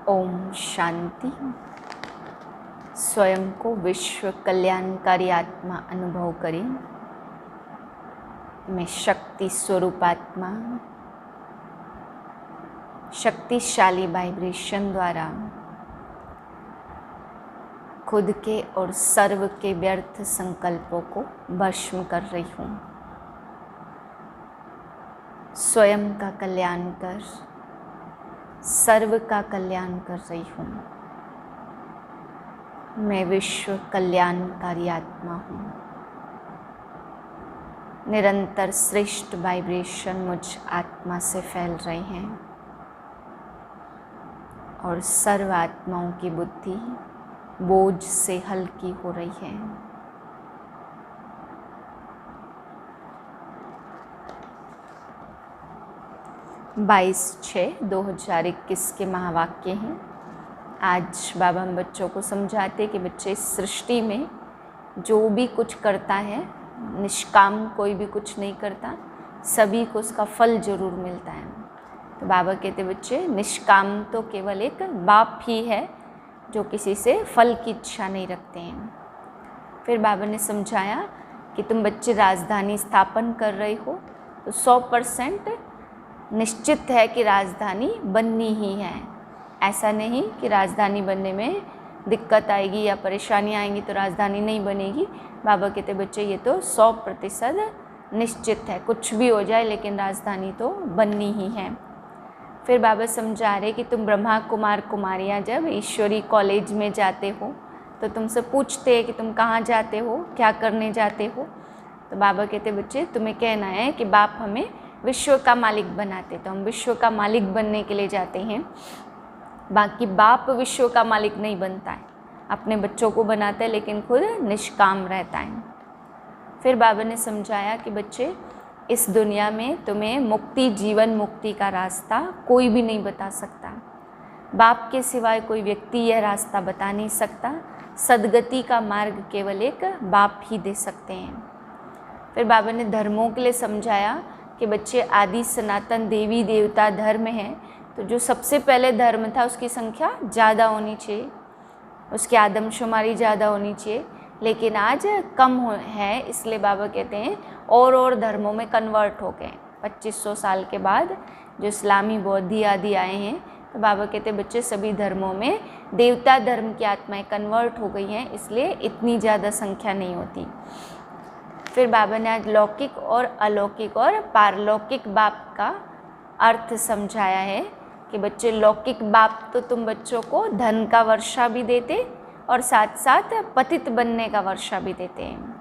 ओम शांति। स्वयं को विश्व कल्याणकारी आत्मा अनुभव करें। मैं शक्ति स्वरूप आत्मा शक्तिशाली वाइब्रेशन द्वारा खुद के और सर्व के व्यर्थ संकल्पों को भस्म कर रही हूँ। स्वयं का कल्याण कर सर्व का कल्याण कर रही हूँ। मैं विश्व कल्याणकारी आत्मा हूँ। निरंतर श्रेष्ठ वाइब्रेशन मुझ आत्मा से फैल रहे हैं और सर्व आत्माओं की बुद्धि बोझ से हल्की हो रही है। बाईस 6/2021 के महावाक्य हैं। आज बाबा हम बच्चों को समझाते कि बच्चे इस सृष्टि में जो भी कुछ करता है, निष्काम कोई भी कुछ नहीं करता, सभी को उसका फल जरूर मिलता है। तो बाबा कहते बच्चे निष्काम तो केवल एक बाप ही है जो किसी से फल की इच्छा नहीं रखते हैं। फिर बाबा ने समझाया कि तुम बच्चे राजधानी स्थापन कर रहे हो तो 100% निश्चित है कि राजधानी बननी ही है। ऐसा नहीं कि राजधानी बनने में दिक्कत आएगी या परेशानी आएंगी तो राजधानी नहीं बनेगी। बाबा कहते बच्चे ये तो 100% निश्चित है, कुछ भी हो जाए लेकिन राजधानी तो बननी ही है। फिर बाबा समझा रहे कि तुम ब्रह्मा कुमार कुमारियाँ जब ईश्वरी कॉलेज में जाते हो तो तुमसे पूछते हैं कि तुम कहाँ जाते हो, क्या करने जाते हो। तो बाबा कहते बच्चे तुम्हें कहना है कि बाप हमें विश्व का मालिक बनाते, तो हम विश्व का मालिक बनने के लिए जाते हैं। बाकी बाप विश्व का मालिक नहीं बनता है, अपने बच्चों को बनाता है लेकिन खुद निष्काम रहता है। फिर बाबा ने समझाया कि बच्चे इस दुनिया में तुम्हें मुक्ति, जीवन मुक्ति का रास्ता कोई भी नहीं बता सकता। बाप के सिवाय कोई व्यक्ति यह रास्ता बता नहीं सकता। सद्गति का मार्ग केवल एक बाप ही दे सकते हैं। फिर बाबा ने धर्मों के लिए समझाया कि बच्चे आदि सनातन देवी देवता धर्म है, तो जो सबसे पहले धर्म था उसकी संख्या ज़्यादा होनी चाहिए, उसकी आदमशुमारी ज़्यादा होनी चाहिए, लेकिन आज कम है। इसलिए बाबा कहते हैं और धर्मों में कन्वर्ट हो गए। 2500 साल के बाद जो इस्लामी बौद्धी आदि आए हैं, तो बाबा कहते हैं बच्चे सभी धर्मों में देवता धर्म की आत्माएं कन्वर्ट हो गई हैं, इसलिए इतनी ज़्यादा संख्या नहीं होती। फिर बाबा ने आज लौकिक और अलौकिक और पारलौकिक बाप का अर्थ समझाया है कि बच्चे लौकिक बाप तो तुम बच्चों को धन का वर्षा भी देते और साथ साथ पतित बनने का वर्षा भी देते हैं,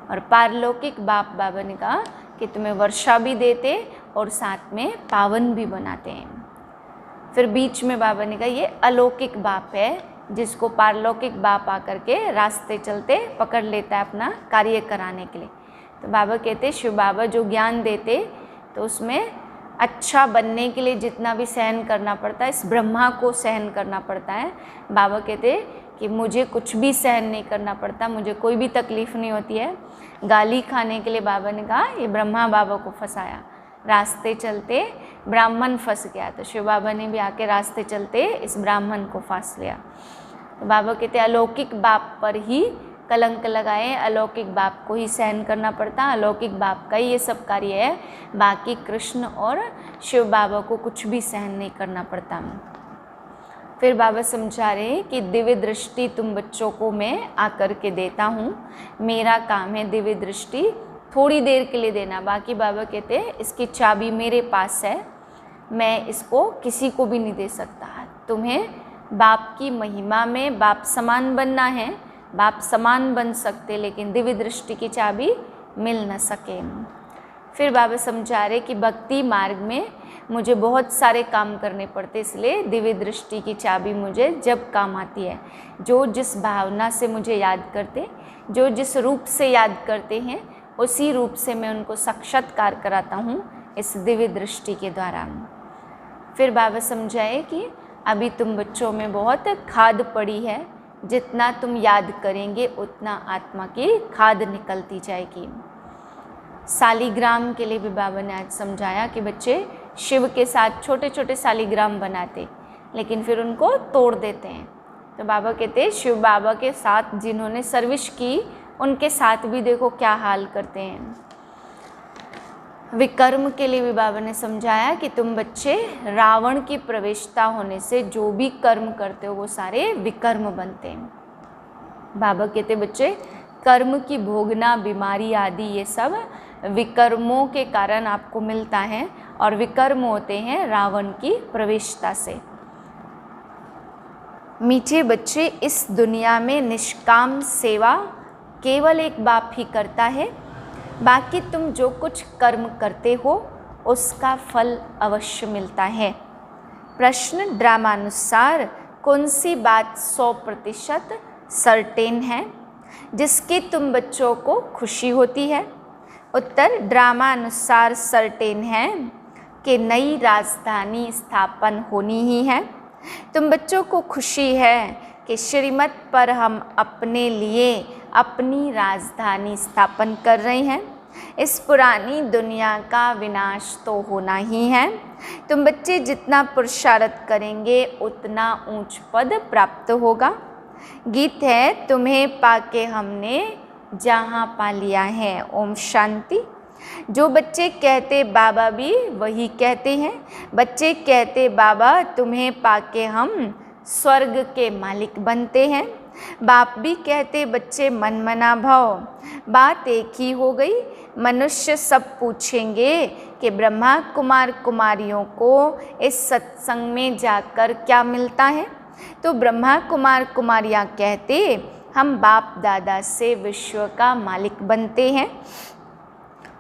और पारलौकिक बाप बाबा ने कहा कि तुम्हें वर्षा भी देते और साथ में पावन भी बनाते हैं। फिर बीच में बाबा ने कहा ये अलौकिक बाप है जिसको पारलौकिक बाप आकर के रास्ते चलते पकड़ लेता है अपना कार्य कराने के लिए। तो बाबा कहते शिव बाबा जो ज्ञान देते तो उसमें अच्छा बनने के लिए जितना भी सहन करना पड़ता है, इस ब्रह्मा को सहन करना पड़ता है। बाबा कहते कि मुझे कुछ भी सहन नहीं करना पड़ता, मुझे कोई भी तकलीफ़ नहीं होती है। गाली खाने के लिए बाबा ने कहा ये ब्रह्मा बाबा को फंसाया, रास्ते चलते ब्राह्मण फंस गया, तो शिव बाबा ने भी आके रास्ते चलते इस ब्राह्मण को फंस लिया। तो बाबा कहते अलौकिक बाप पर ही कलंक लगाए, अलौकिक बाप को ही सहन करना पड़ता, अलौकिक बाप का ही ये सब कार्य है, बाकी कृष्ण और शिव बाबा को कुछ भी सहन नहीं करना पड़ता। फिर बाबा समझा रहे हैं कि दिव्य दृष्टि तुम बच्चों को मैं आकर के देता हूँ। मेरा काम है दिव्य दृष्टि थोड़ी देर के लिए देना, बाकी बाबा कहते हैं इसकी चाबी मेरे पास है, मैं इसको किसी को भी नहीं दे सकता। तुम्हें बाप की महिमा में बाप समान बनना है, बाप समान बन सकते लेकिन दिव्य दृष्टि की चाबी मिल न सके। फिर बाबा समझा रहे कि भक्ति मार्ग में मुझे बहुत सारे काम करने पड़ते, इसलिए दिव्य दृष्टि की चाबी मुझे जब काम आती है। जो जिस भावना से मुझे याद करते, जो जिस रूप से याद करते हैं, उसी रूप से मैं उनको साक्षात्कार कराता हूँ इस दिव्य दृष्टि के द्वारा। फिर बाबा समझाए कि अभी तुम बच्चों में बहुत खाद पड़ी है, जितना तुम याद करेंगे उतना आत्मा की खाद निकलती जाएगी। सालीग्राम के लिए भी बाबा ने आज समझाया कि बच्चे शिव के साथ छोटे छोटे सालीग्राम बनाते, लेकिन फिर उनको तोड़ देते हैं। तो बाबा कहते हैं शिव बाबा के साथ जिन्होंने सर्विस की उनके साथ भी देखो क्या हाल करते हैं। विकर्म के लिए भी बाबा ने समझाया कि तुम बच्चे रावण की प्रवेशता होने से जो भी कर्म करते हो वो सारे विकर्म बनते हैं। बाबा कहते बच्चे कर्म की भोगना, बीमारी आदि ये सब विकर्मों के कारण आपको मिलता है और विकर्म होते हैं रावण की प्रवेशता से। मीठे बच्चे, इस दुनिया में निष्काम सेवा केवल एक बाप ही करता है, बाकी तुम जो कुछ कर्म करते हो उसका फल अवश्य मिलता है। प्रश्न, ड्रामानुसार कौन सी बात 100% सर्टेन है जिसकी तुम बच्चों को खुशी होती है? उत्तर, ड्रामा अनुसार सर्टेन है कि नई राजधानी स्थापन होनी ही है। तुम बच्चों को खुशी है कि श्रीमत पर हम अपने लिए अपनी राजधानी स्थापन कर रहे हैं। इस पुरानी दुनिया का विनाश तो होना ही है। तुम बच्चे जितना पुरुषार्थ करेंगे उतना ऊंच पद प्राप्त होगा। गीत है, तुम्हें पाके हमने जहाँ पा लिया है। ओम शांति। जो बच्चे कहते बाबा भी वही कहते हैं। बच्चे कहते बाबा तुम्हें पाके हम स्वर्ग के मालिक बनते हैं। बाप भी कहते बच्चे मन मना भाव। बात एक ही हो गई। मनुष्य सब पूछेंगे कि ब्रह्मा कुमार कुमारियों को इस सत्संग में जाकर क्या मिलता है? तो ब्रह्मा कुमार कुमारियाँ कहते हम बाप दादा से विश्व का मालिक बनते हैं।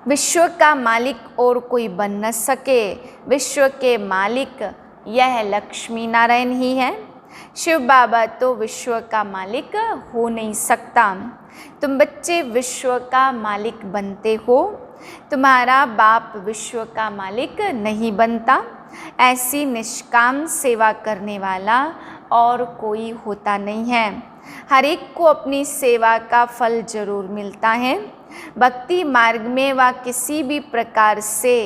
विश्व का मालिक और कोई बन न सके। विश्व के मालिक यह लक्ष्मी नारायण ही है। शिव बाबा तो विश्व का मालिक हो नहीं सकता। तुम बच्चे विश्व का मालिक बनते हो। तुम्हारा बाप विश्व का मालिक नहीं बनता। ऐसी निष्काम सेवा करने वाला और कोई होता नहीं है। हर एक को अपनी सेवा का फल जरूर मिलता है। भक्ति मार्ग में व किसी भी प्रकार से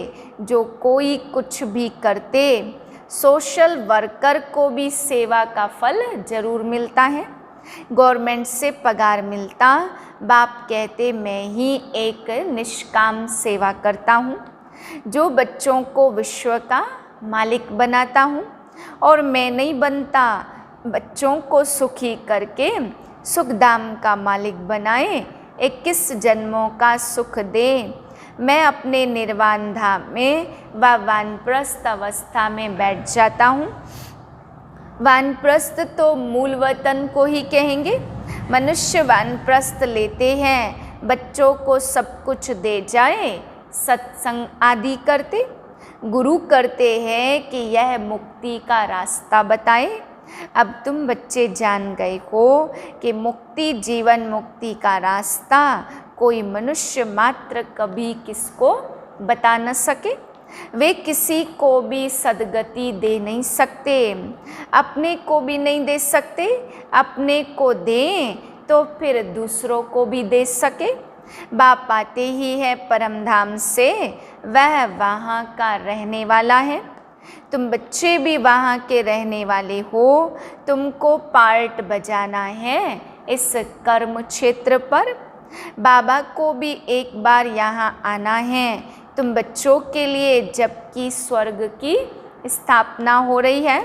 जो कोई कुछ भी करते, सोशल वर्कर को भी सेवा का फल जरूर मिलता है। गवर्नमेंट से पगार मिलता, बाप कहते मैं ही एक निष्काम सेवा करता हूँ जो बच्चों को विश्व का मालिक बनाता हूँ, और मैं नहीं बनता। बच्चों को सुखी करके सुखधाम का मालिक बनाए, 21 जन्मों का सुख दे। मैं अपने निर्वाण धाम में व वानप्रस्थ अवस्था में बैठ जाता हूँ। वानप्रस्थ तो मूल वतन को ही कहेंगे। मनुष्य वानप्रस्थ लेते हैं, बच्चों को सब कुछ दे जाए, सत्संग आदि करते। गुरु करते हैं कि यह मुक्ति का रास्ता बताए। अब तुम बच्चे जान गए हो कि मुक्ति, जीवन मुक्ति का रास्ता कोई मनुष्य मात्र कभी किसको बता न सके। वे किसी को भी सद्गति दे नहीं सकते, अपने को भी नहीं दे सकते। अपने को दें तो फिर दूसरों को भी दे सके। बाप आते ही है परम धाम से, वह वहाँ का रहने वाला है। तुम बच्चे भी वहाँ के रहने वाले हो। तुमको पार्ट बजाना है इस कर्म क्षेत्र पर। बाबा को भी एक बार यहाँ आना है तुम बच्चों के लिए। जबकि स्वर्ग की स्थापना हो रही है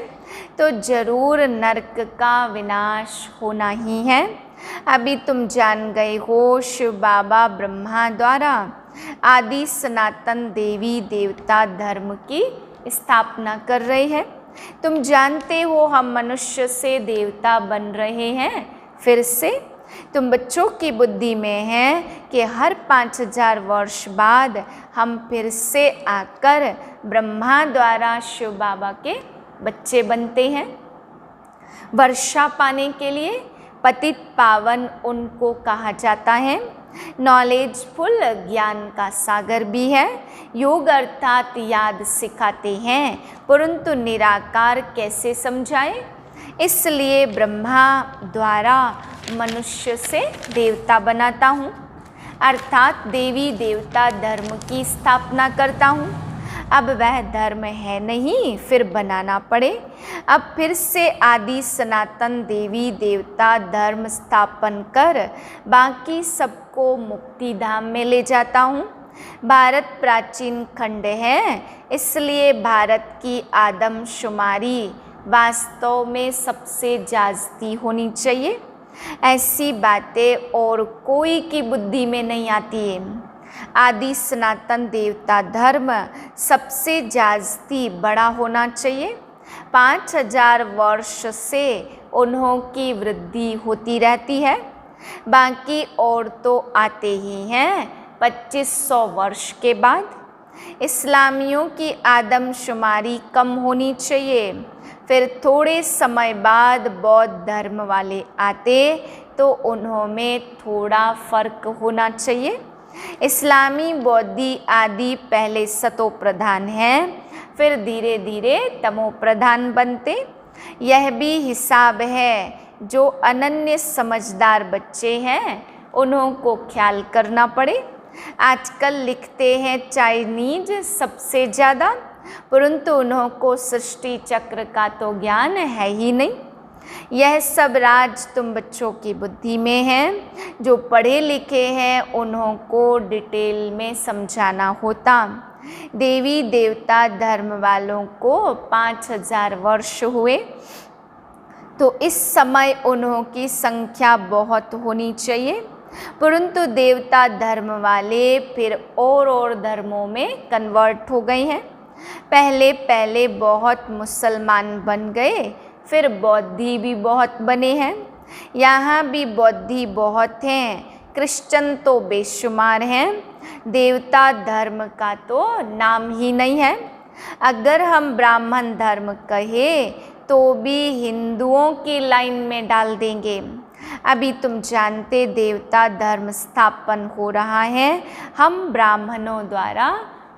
तो जरूर नरक का विनाश होना ही है। अभी तुम जान गए हो शिव बाबा ब्रह्मा द्वारा आदि सनातन देवी देवता धर्म की स्थापना कर रहे हैं। तुम जानते हो हम मनुष्य से देवता बन रहे हैं फिर से। तुम बच्चों की बुद्धि में है कि हर 5000 वर्ष बाद हम फिर से आकर ब्रह्मा द्वारा शिव बाबा के बच्चे बनते हैं। वर्षा पाने के लिए पतित पावन उनको कहा जाता है। नॉलेजफुल ज्ञान का सागर भी है। योग अर्थात याद सिखाते हैं, परंतु निराकार कैसे समझाएं। इसलिए ब्रह्मा द्वारा मनुष्य से देवता बनाता हूँ, अर्थात देवी देवता धर्म की स्थापना करता हूँ। अब वह धर्म है नहीं, फिर बनाना पड़े। अब फिर से आदि सनातन देवी देवता धर्म स्थापन कर बाकी सबको मुक्ति धाम में ले जाता हूँ। भारत प्राचीन खंड है, इसलिए भारत की आदमशुमारी वास्तव में सबसे जाती होनी चाहिए। ऐसी बातें और कोई की बुद्धि में नहीं आती है। आदि सनातन देवता धर्म सबसे जास्ती बड़ा होना चाहिए। 5000 वर्ष से उन्हों की वृद्धि होती रहती है, बाकी और तो आते ही हैं 2500 वर्ष के बाद। इस्लामियों की आदमशुमारी कम होनी चाहिए, फिर थोड़े समय बाद बौद्ध धर्म वाले आते तो उन्हों में थोड़ा फर्क होना चाहिए। इस्लामी बौद्धि आदि पहले सतो प्रधान हैं, फिर धीरे धीरे तमो प्रधान बनते। यह भी हिसाब है। जो अनन्य समझदार बच्चे हैं उन्हों को ख्याल करना पड़े। आजकल लिखते हैं चाइनीज सबसे ज़्यादा, परंतु उन्हों को सृष्टि चक्र का तो ज्ञान है ही नहीं। यह सब राज तुम बच्चों की बुद्धि में है। जो पढ़े लिखे हैं उन्हों को डिटेल में समझाना होता। देवी देवता धर्म वालों को 5000 वर्ष हुए, तो इस समय उन्हों की संख्या बहुत होनी चाहिए, परंतु देवता धर्म वाले फिर और धर्मों में कन्वर्ट हो गए हैं। पहले पहले बहुत मुसलमान बन गए, फिर बौद्धि भी बहुत बने हैं। यहाँ भी बौद्धि बहुत हैं, क्रिश्चन तो बेशुमार हैं। देवता धर्म का तो नाम ही नहीं है। अगर हम ब्राह्मण धर्म कहें तो भी हिंदुओं की लाइन में डाल देंगे। अभी तुम जानते देवता धर्म स्थापन हो रहा है हम ब्राह्मणों द्वारा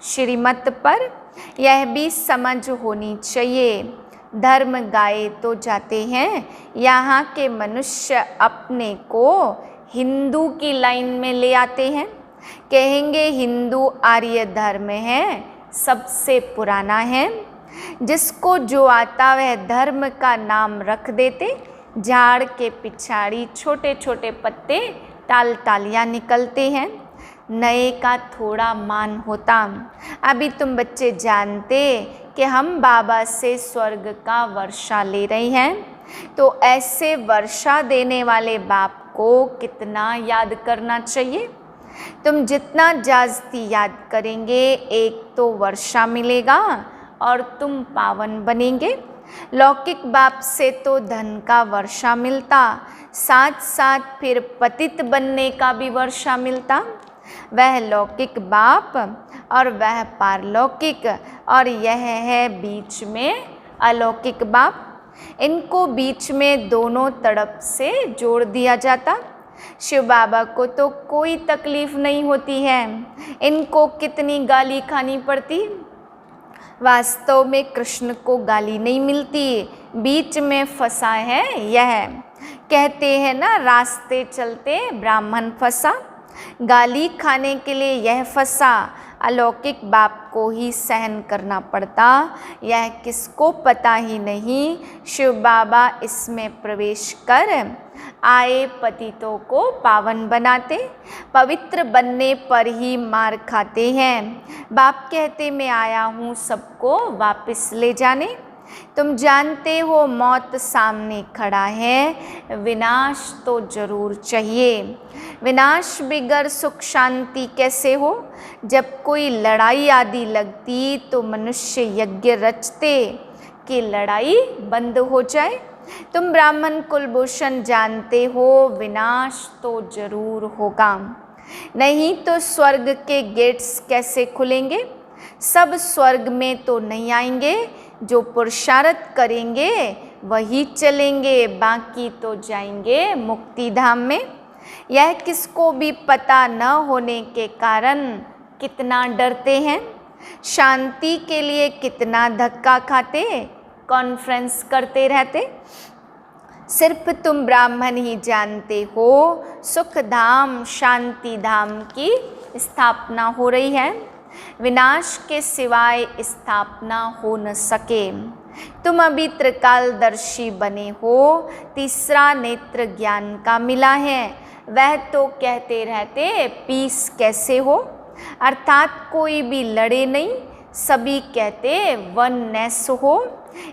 श्रीमत पर। यह भी समझ होनी चाहिए। धर्म गाए तो जाते हैं, यहाँ के मनुष्य अपने को हिंदू की लाइन में ले आते हैं। कहेंगे हिंदू आर्य धर्म है, सबसे पुराना है। जिसको जो आता वह धर्म का नाम रख देते। झाड़ के पिछाड़ी छोटे छोटे पत्ते टाल टालियाँ निकलते हैं, नए का थोड़ा मान होता। अभी तुम बच्चे जानते कि हम बाबा से स्वर्ग का वर्षा ले रहे हैं, तो ऐसे वर्षा देने वाले बाप को कितना याद करना चाहिए। तुम जितना जास्ती याद करेंगे एक तो वर्षा मिलेगा और तुम पावन बनेंगे। लौकिक बाप से तो धन का वर्षा मिलता, साथ साथ फिर पतित बनने का भी वर्षा मिलता। वह लौकिक बाप और वह पारलौकिक, और यह है बीच में अलौकिक बाप। इनको बीच में दोनों तरफ से जोड़ दिया जाता। शिव बाबा को तो कोई तकलीफ नहीं होती है, इनको कितनी गाली खानी पड़ती। वास्तव में कृष्ण को गाली नहीं मिलती, बीच में फंसा है यह। कहते हैं ना रास्ते चलते ब्राह्मण फंसा, गाली खाने के लिए यह फंसा। अलौकिक बाप को ही सहन करना पड़ता, यह किसको पता ही नहीं। शिव बाबा इसमें प्रवेश कर आए पतितों को पावन बनाते। पवित्र बनने पर ही मार खाते हैं। बाप कहते मैं आया हूँ सबको वापस ले जाने। तुम जानते हो मौत सामने खड़ा है, विनाश तो जरूर चाहिए। विनाश बिगर सुख शांति कैसे हो। जब कोई लड़ाई आदि लगती तो मनुष्य यज्ञ रचते कि लड़ाई बंद हो जाए। तुम ब्राह्मण कुलभूषण जानते हो विनाश तो जरूर होगा, नहीं तो स्वर्ग के गेट्स कैसे खुलेंगे। सब स्वर्ग में तो नहीं आएंगे, जो पुरुषार्थ करेंगे वही चलेंगे, बाकी तो जाएंगे मुक्ति धाम में। यह किसको भी पता न होने के कारण कितना डरते हैं। शांति के लिए कितना धक्का खाते, कॉन्फ्रेंस करते रहते। सिर्फ तुम ब्राह्मण ही जानते हो सुख धाम शांति धाम की स्थापना हो रही है। विनाश के सिवाय स्थापना हो न सके। तुम अभी त्रिकालदर्शी बने हो, तीसरा नेत्र ज्ञान का मिला है। वह तो कहते रहते पीस कैसे हो, अर्थात कोई भी लड़े नहीं, सभी कहते वननेस हो।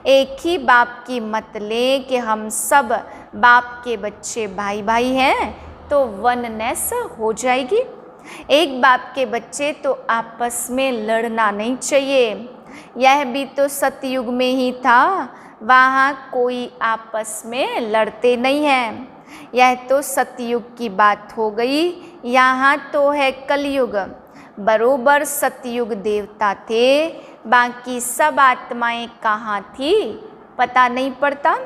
एक ही बाप की मत ले कि हम सब बाप के बच्चे भाई भाई हैं, तो वननेस हो जाएगी। एक बाप के बच्चे तो आपस में लड़ना नहीं चाहिए। यह भी तो सतयुग में ही था, वहाँ कोई आपस में लड़ते नहीं हैं। यह तो सतयुग की बात हो गई, यहाँ तो है कलयुग। बरोबर सतयुग देवता थे, बाकी सब आत्माएं कहाँ थी पता नहीं पड़ता।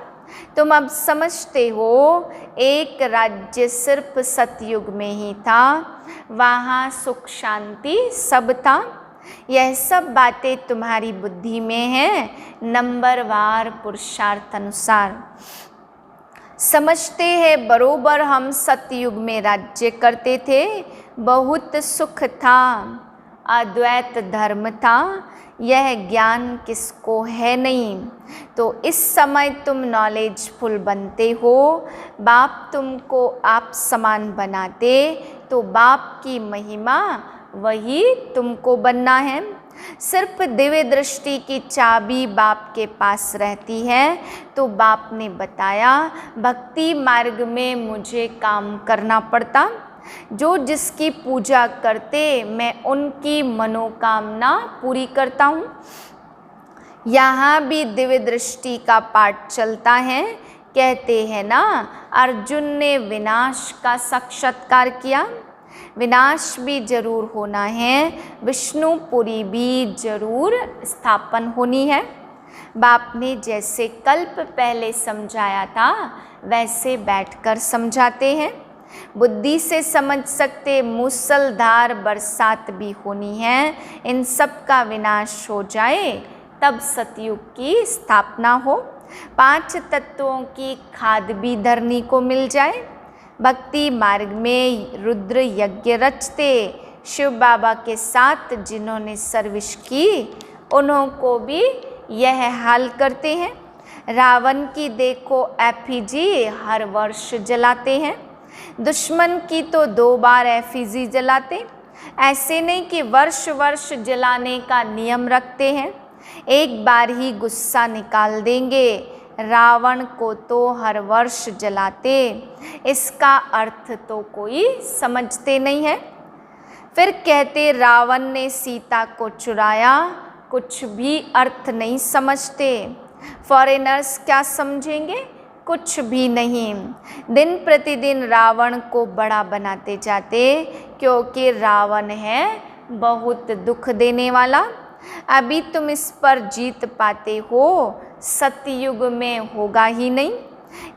तुम अब समझते हो, एक राज्य सिर्फ सतयुग में ही था, वहाँ सुख शांति सब था। यह सब बातें तुम्हारी बुद्धि में हैं, नंबरवार पुरुषार्थ अनुसार। समझते हैं बरोबर हम सतयुग में राज्य करते थे, बहुत सुख था, अद्वैत धर्म था। यह ज्ञान किसको है नहीं। तो इस समय तुम नॉलेजफुल बनते हो, बाप तुमको आप समान बनाते, तो बाप की महिमा वही तुमको बनना है। सिर्फ दिव्य दृष्टि की चाबी बाप के पास रहती है। तो बाप ने बताया, भक्ति मार्ग में मुझे काम करना पड़ता। जो जिसकी पूजा करते, मैं उनकी मनोकामना पूरी करता हूँ। यहाँ भी दिव्य दृष्टि का पाठ चलता है। कहते हैं ना, अर्जुन ने विनाश का साक्षात्कार किया। विनाश भी जरूर होना है, विष्णुपुरी भी जरूर स्थापन होनी है। बाप ने जैसे कल्प पहले समझाया था, वैसे बैठकर समझाते हैं। बुद्धि से समझ सकते, मूसलधार बरसात भी होनी है। इन सब का विनाश हो जाए, तब सतयुग की स्थापना हो। 5 तत्वों की खाद भी धरनी को मिल जाए। भक्ति मार्ग में रुद्र यज्ञ रचते, शिव बाबा के साथ जिन्होंने सर्विस की, उन्हों को भी यह हाल करते हैं। रावण की देखो एफिजी हर वर्ष जलाते हैं। दुश्मन की तो 2 बार एफिजी जलाते। ऐसे नहीं कि वर्ष वर्ष जलाने का नियम रखते हैं, एक बार ही गुस्सा निकाल देंगे। रावण को तो हर वर्ष जलाते, इसका अर्थ तो कोई समझते नहीं है। फिर कहते रावण ने सीता को चुराया, कुछ भी अर्थ नहीं समझते। फॉरेनर्स क्या समझेंगे, कुछ भी नहीं। दिन प्रतिदिन रावण को बड़ा बनाते जाते, क्योंकि रावण है बहुत दुख देने वाला। अभी तुम इस पर जीत पाते हो, सतयुग में होगा ही नहीं।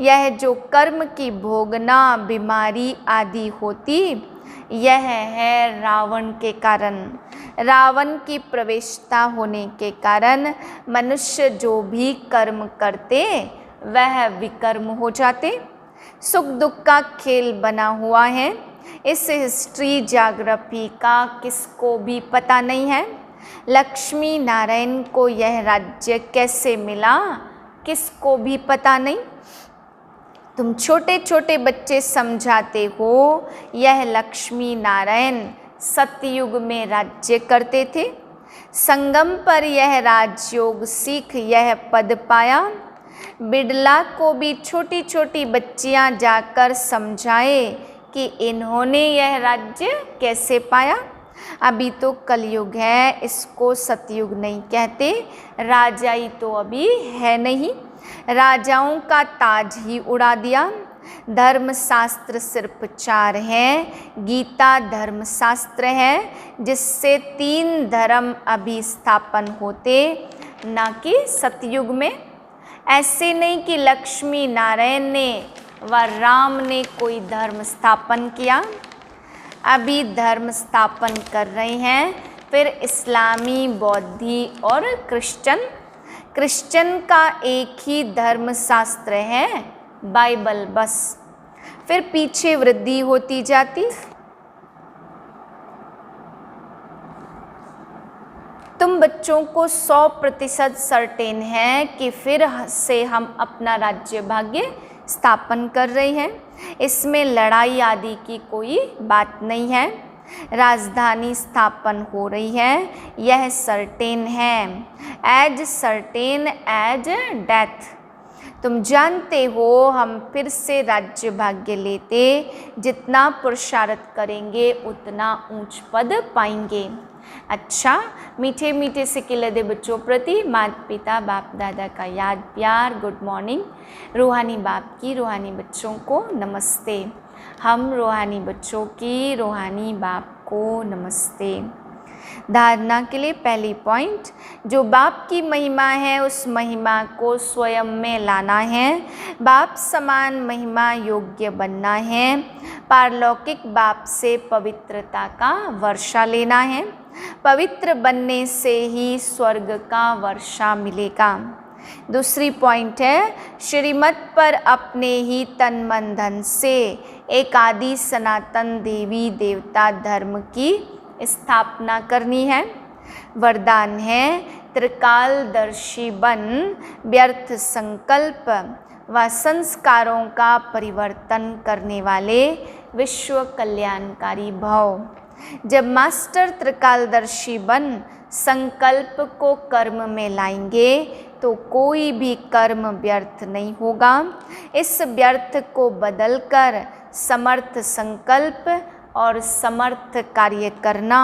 यह जो कर्म की भोगना, बीमारी आदि होती, यह है रावण के कारण। रावण की प्रवेशता होने के कारण मनुष्य जो भी कर्म करते, वह विकर्म हो जाते। सुख दुख का खेल बना हुआ है। इस हिस्ट्री ज्योग्राफी का किसको भी पता नहीं है। लक्ष्मी नारायण को यह राज्य कैसे मिला, किसको भी पता नहीं। तुम छोटे छोटे बच्चे समझाते हो, यह लक्ष्मी नारायण सतयुग में राज्य करते थे। संगम पर यह राजयोग सीख यह पद पाया। बिड़ला को भी छोटी छोटी बच्चियां जाकर समझाए कि इन्होंने यह राज्य कैसे पाया। अभी तो कलयुग है, इसको सतयुग नहीं कहते। राजाई तो अभी है नहीं, राजाओं का ताज ही उड़ा दिया। धर्म शास्त्र सिर्फ 4 हैं। गीता धर्म शास्त्र है, जिससे 3 धर्म अभी स्थापन होते, ना कि सतयुग में। ऐसे नहीं कि लक्ष्मी नारायण ने व राम ने कोई धर्म स्थापन किया। अभी धर्म स्थापन कर रहे हैं। फिर इस्लामी, बौद्धि और क्रिश्चियन का एक ही धर्म शास्त्र है, बाइबल बस। फिर पीछे वृद्धि होती जाती। तुम बच्चों को 100% सर्टेन है कि फिर से हम अपना राज्य भाग्य स्थापन कर रहे हैं। इसमें लड़ाई आदि की कोई बात नहीं है। राजधानी स्थापन हो रही है, यह सर्टेन है, एज सर्टेन एज डेथ। तुम जानते हो हम फिर से राज्य भाग्य लेते, जितना पुरुषार्थ करेंगे उतना ऊंच पद पाएंगे। अच्छा, मीठे मीठे से लदे बच्चों प्रति माता पिता बाप दादा का याद प्यार गुड मॉर्निंग। रूहानी बाप की रूहानी बच्चों को नमस्ते। हम रूहानी बच्चों की रूहानी बाप को नमस्ते। धारणा के लिए पहली पॉइंट, जो बाप की महिमा है उस महिमा को स्वयं में लाना है। बाप समान महिमा योग्य बनना है। पारलौकिक बाप से पवित्रता का वर्षा लेना है। पवित्र बनने से ही स्वर्ग का वर्षा मिलेगा। दूसरी पॉइंट है, श्रीमत पर अपने ही तन मन धन से एक आदि सनातन देवी देवता धर्म की स्थापना करनी है। वरदान है, त्रिकालदर्शी बन व्यर्थ संकल्प व संस्कारों का परिवर्तन करने वाले विश्व कल्याणकारी भव। जब मास्टर त्रिकालदर्शी बन संकल्प को कर्म में लाएंगे तो कोई भी कर्म व्यर्थ नहीं होगा। इस व्यर्थ को बदलकर समर्थ संकल्प और समर्थ कार्य करना,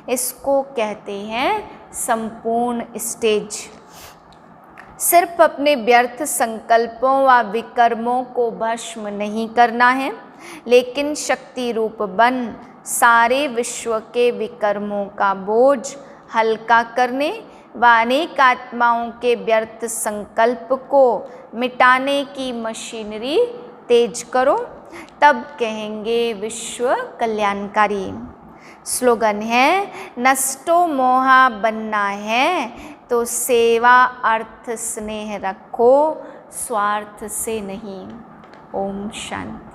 इसको कहते हैं संपूर्ण स्टेज। सिर्फ अपने व्यर्थ संकल्पों व विकर्मों को भस्म नहीं करना है, लेकिन शक्ति रूप बन सारे विश्व के विकर्मों का बोझ हल्का करने व अनेक आत्माओं के व्यर्थ संकल्प को मिटाने की मशीनरी तेज करो, तब कहेंगे विश्व कल्याणकारी। स्लोगन है, नष्टो मोहा बनना है तो सेवा अर्थ स्नेह रखो, स्वार्थ से नहीं। ओम शांति।